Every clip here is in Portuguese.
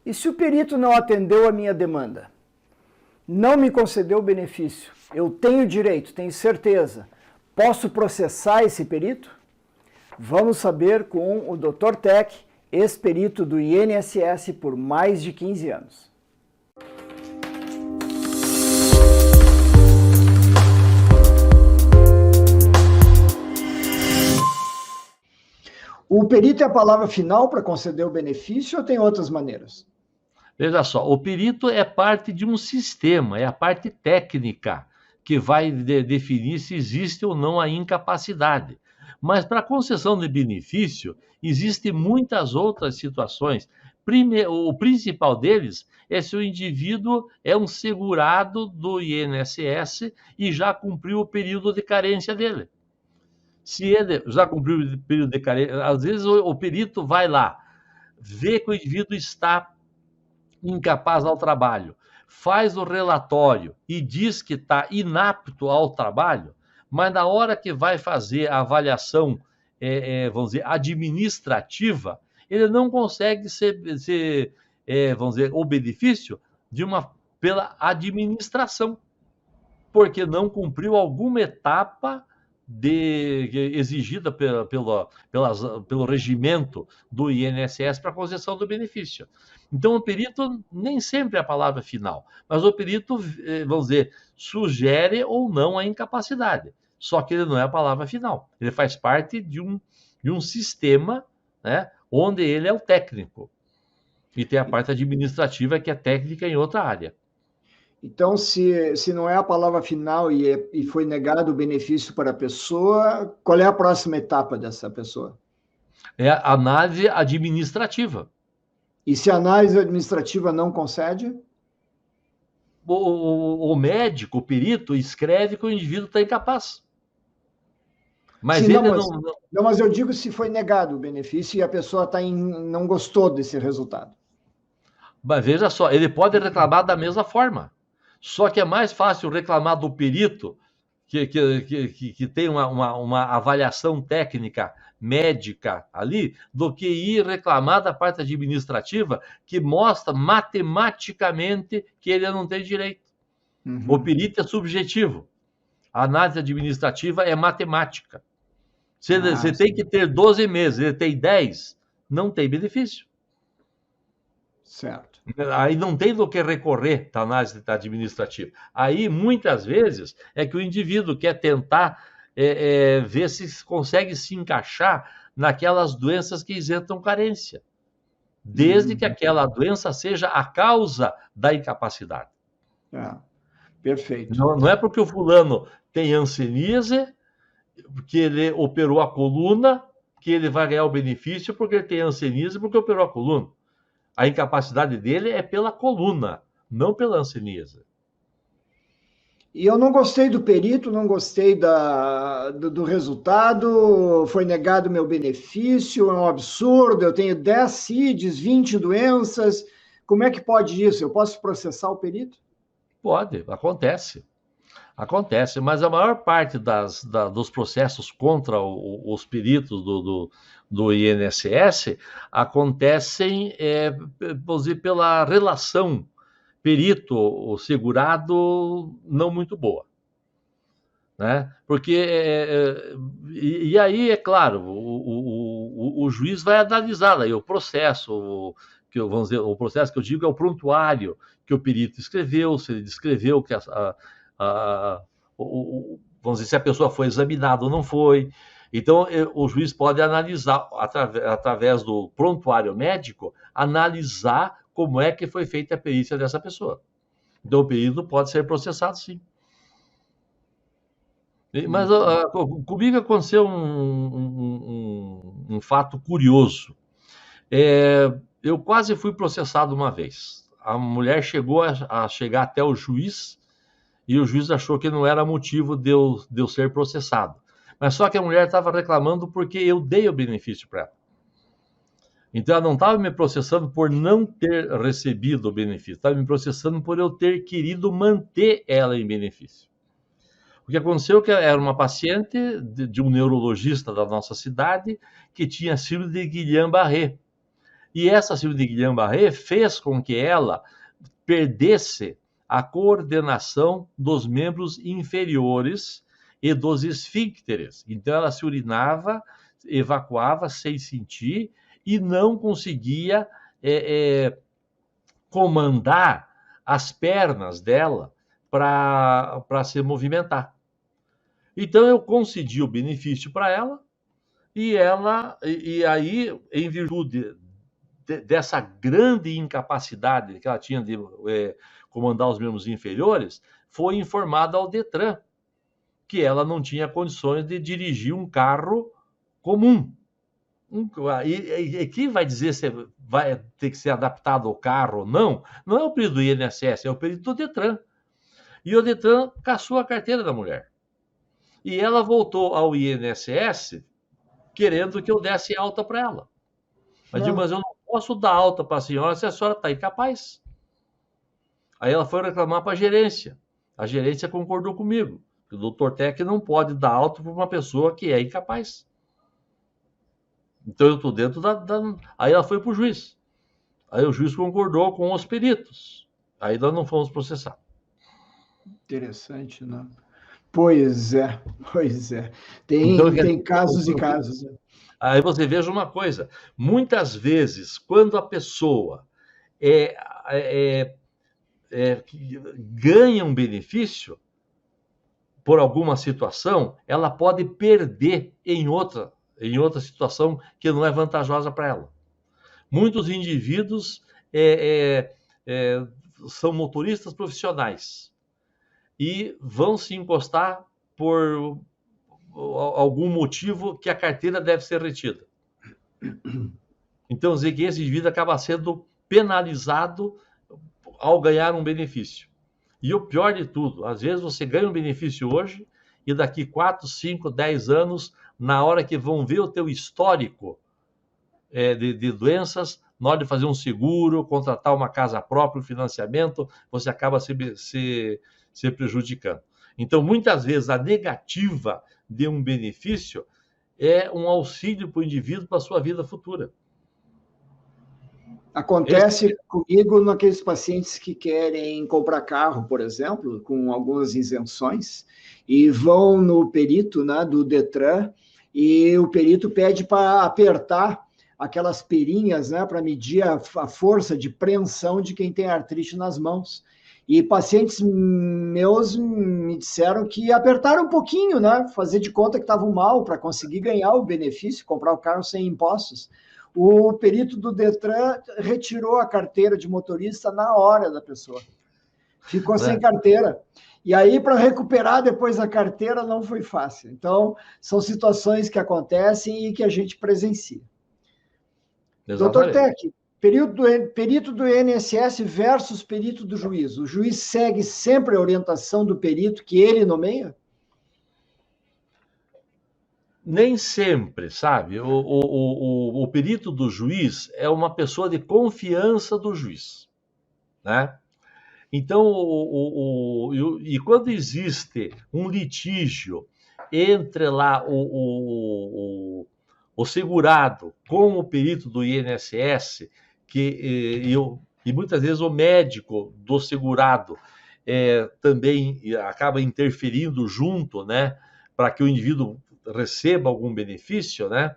E se o perito não atendeu a minha demanda? Não me concedeu o benefício? Eu tenho direito, tenho certeza. Posso processar esse perito? Vamos saber com o Dr. Tec, ex-perito do INSS por mais de 15 anos. O perito é a palavra final para conceder o benefício ou tem outras maneiras? Veja só, o perito é parte de um sistema, é a parte técnica que vai definir se existe ou não a incapacidade. Mas para a concessão de benefício, existem muitas outras situações. O principal deles é se o indivíduo é um segurado do INSS e já cumpriu o período de carência dele. Se ele já cumpriu o período de carência, às vezes o perito vai lá, vê que o indivíduo está incapaz ao trabalho, faz o relatório e diz que está inapto ao trabalho, mas na hora que vai fazer a avaliação, vamos dizer, administrativa, ele não consegue vamos dizer, o benefício pela administração, porque não cumpriu alguma etapa exigida pelo regimento do INSS para a concessão do benefício. Então, o perito nem sempre é a palavra final, mas o perito, vamos dizer, sugere ou não a incapacidade. Só que ele não é a palavra final. Ele faz parte de um sistema, né, onde ele é o técnico. E tem a parte administrativa, que é técnica em outra área. Então, se não é a palavra final e foi negado o benefício para a pessoa, qual é a próxima etapa dessa pessoa? É a análise administrativa. E se a análise administrativa não concede? O médico, o perito, escreve que o indivíduo está incapaz. Mas Sim, ele não, mas eu digo se foi negado o benefício e a pessoa não gostou desse resultado. Mas veja só, ele pode reclamar da mesma forma. Só que é mais fácil reclamar do perito, que tem uma avaliação técnica médica ali, do que ir reclamar da parte administrativa, que mostra matematicamente que ele não tem direito. Uhum. O perito é subjetivo. A análise administrativa é matemática. Você tem que ter 12 meses, ele tem 10, não tem benefício. Certo. Aí não tem do que recorrer da análise administrativa. Aí, muitas vezes, é que o indivíduo quer tentar ver se consegue se encaixar naquelas doenças que isentam carência, desde que aquela doença seja a causa da incapacidade. Perfeito. Não é porque o fulano tem hanseníase, porque ele operou a coluna, que ele vai ganhar o benefício porque ele tem hanseníase, porque operou a coluna. A incapacidade dele é pela coluna, não pela hanseníase. E eu não gostei do perito, não gostei do resultado, foi negado meu benefício, é um absurdo, eu tenho 10 CIDs, 20 doenças, como é que pode isso? Eu posso processar o perito? Pode, acontece. Acontece, mas a maior parte dos processos contra os peritos do INSS acontecem, vamos dizer, pela relação perito-segurado não muito boa. Né? Porque, e aí, é claro, o juiz vai analisar aí o processo, vamos dizer, o processo que eu digo é o prontuário que o perito escreveu, se ele descreveu que vamos dizer, se a pessoa foi examinada ou não foi. Então, o juiz pode analisar, através do prontuário médico, analisar como é que foi feita a perícia dessa pessoa. Então, o perito pode ser processado, sim. Mas comigo aconteceu um fato curioso. Eu quase fui processado uma vez. A mulher chegou a chegar até o juiz, e o juiz achou que não era motivo de eu ser processado. Mas só que a mulher estava reclamando porque eu dei o benefício para ela. Então, ela não estava me processando por não ter recebido o benefício, estava me processando por eu ter querido manter ela em benefício. O que aconteceu é que era uma paciente de um neurologista da nossa cidade que tinha síndrome de Guillain-Barré. E essa síndrome de Guillain-Barré fez com que ela perdesse a coordenação dos membros inferiores e dos esfíncteres. Então, ela se urinava, evacuava sem sentir e não conseguia comandar as pernas dela para se movimentar. Então, eu concedi o benefício para ela e aí, em virtude dessa grande incapacidade que ela tinha de comandar os membros inferiores, foi informada ao Detran que ela não tinha condições de dirigir um carro comum. E quem vai dizer se vai ter que ser adaptado ao carro ou não? Não é o perito do INSS, é o perito do Detran. E o Detran cassou a carteira da mulher. E ela voltou ao INSS querendo que eu desse alta para ela. Mas eu não posso dar alta para a senhora se a senhora está incapaz. Aí ela foi reclamar para a gerência. A gerência concordou comigo. O doutor Tec não pode dar alta para uma pessoa que é incapaz. Então eu estou dentro Aí ela foi para o juiz. Aí o juiz concordou com os peritos. Aí nós não fomos processar. Interessante, né? Pois é. Tem casos e casos. Né? Aí você veja uma coisa. Muitas vezes, quando a pessoa ganha um benefício por alguma situação, ela pode perder em outra situação que não é vantajosa para ela. Muitos indivíduos são motoristas profissionais e vão se encostar por algum motivo que a carteira deve ser retida. Então, esse indivíduo acaba sendo penalizado ao ganhar um benefício. E o pior de tudo, às vezes você ganha um benefício hoje e daqui 4, 5, 10 anos, na hora que vão ver o teu histórico de doenças, na hora de fazer um seguro, contratar uma casa própria, um financiamento, você acaba se prejudicando. Então, muitas vezes, a negativa de um benefício é um auxílio para o indivíduo para a sua vida futura. Acontece comigo naqueles pacientes que querem comprar carro, por exemplo, com algumas isenções, e vão no perito, né, do Detran, e o perito pede para apertar aquelas perinhas, né, para medir a força de preensão de quem tem artrite nas mãos. E pacientes meus me disseram que apertaram um pouquinho, né, fazer de conta que estavam mal para conseguir ganhar o benefício, comprar o carro sem impostos. O perito do Detran retirou a carteira de motorista na hora da pessoa. Ficou sem carteira. E aí, para recuperar depois a carteira, não foi fácil. Então, são situações que acontecem e que a gente presencia. Doutor Tec, perito do INSS versus perito do juiz. O juiz segue sempre a orientação do perito que ele nomeia? Nem sempre, sabe? O perito do juiz é uma pessoa de confiança do juiz, né? Então, e quando existe um litígio entre lá o segurado com o perito do INSS, e muitas vezes o médico do segurado também acaba interferindo junto, né? Para que o indivíduo receba algum benefício, né?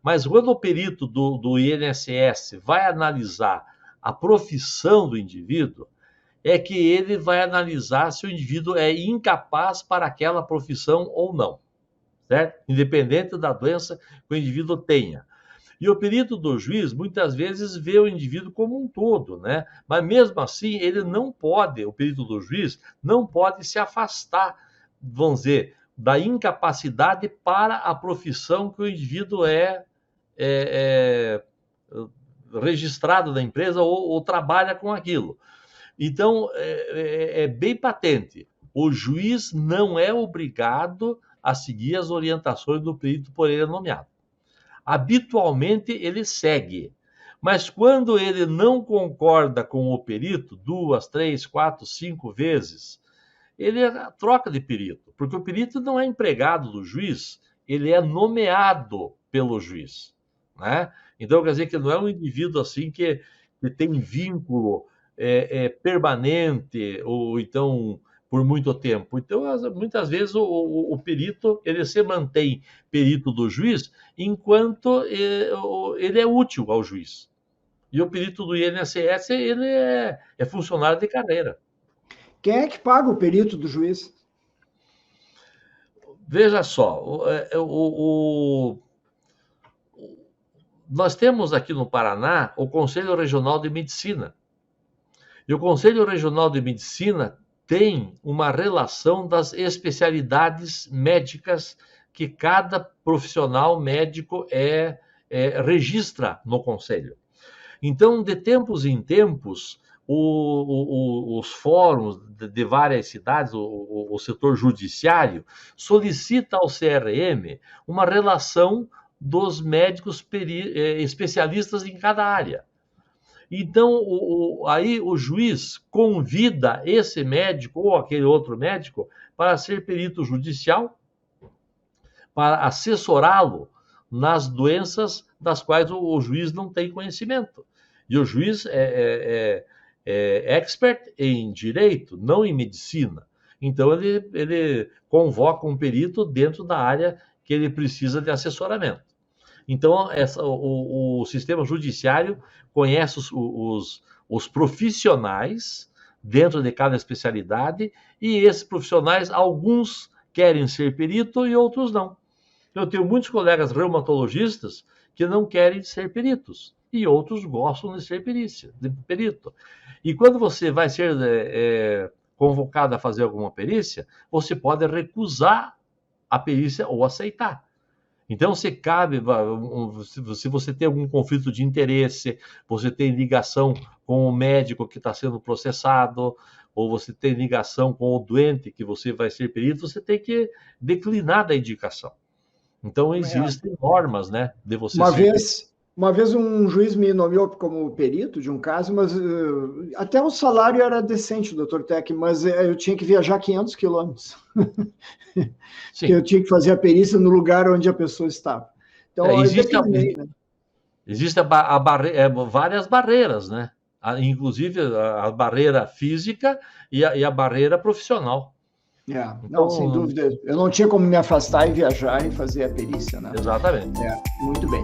Mas quando o perito do INSS vai analisar a profissão do indivíduo, é que ele vai analisar se o indivíduo é incapaz para aquela profissão ou não, certo? Independente da doença que o indivíduo tenha. E o perito do juiz, muitas vezes, vê o indivíduo como um todo, né? Mas mesmo assim, ele não pode, o perito do juiz, não pode se afastar, vamos dizer, da incapacidade para a profissão que o indivíduo é registrado na empresa ou trabalha com aquilo. Então, é bem patente. O juiz não é obrigado a seguir as orientações do perito por ele nomeado. Habitualmente, ele segue. Mas quando ele não concorda com o perito 2, 3, 4, 5 vezes, ele troca de perito, porque o perito não é empregado do juiz, ele é nomeado pelo juiz, né? Então, quer dizer que não é um indivíduo assim que tem vínculo permanente, ou então por muito tempo. Então, muitas vezes, o perito ele se mantém perito do juiz enquanto ele é útil ao juiz. E o perito do INSS, ele é funcionário de carreira. Quem é que paga o perito do juiz? Veja só, nós temos aqui no Paraná o Conselho Regional de Medicina. E o Conselho Regional de Medicina tem uma relação das especialidades médicas que cada profissional médico registra no Conselho. Então, de tempos em tempos, os fóruns de várias cidades, o setor judiciário, solicita ao CRM uma relação dos médicos especialistas em cada área. Então, aí o juiz convida esse médico ou aquele outro médico para ser perito judicial, para assessorá-lo nas doenças das quais o juiz não tem conhecimento. E o juiz é expert em direito, não em medicina. Então, ele convoca um perito dentro da área que ele precisa de assessoramento. Então, o sistema judiciário conhece os profissionais dentro de cada especialidade, e esses profissionais, alguns querem ser perito e outros não. Eu tenho muitos colegas reumatologistas que não querem ser peritos, e outros gostam de ser perito. E quando você vai ser convocado a fazer alguma perícia, você pode recusar a perícia ou aceitar. Então, se você tem algum conflito de interesse, você tem ligação com o médico que está sendo processado, ou você tem ligação com o doente que você vai ser perito, você tem que declinar da indicação. Então, existem normas, né, de você Uma vez um juiz me nomeou como perito de um caso, mas até o salário era decente, doutor Tec, mas eu tinha que viajar 500 quilômetros. Eu tinha que fazer a perícia no lugar onde a pessoa estava. Então, existe várias barreiras, né? Inclusive a barreira física e a barreira profissional. Não, sem dúvida. Eu não tinha como me afastar e viajar e fazer a perícia, né? Exatamente. Muito bem.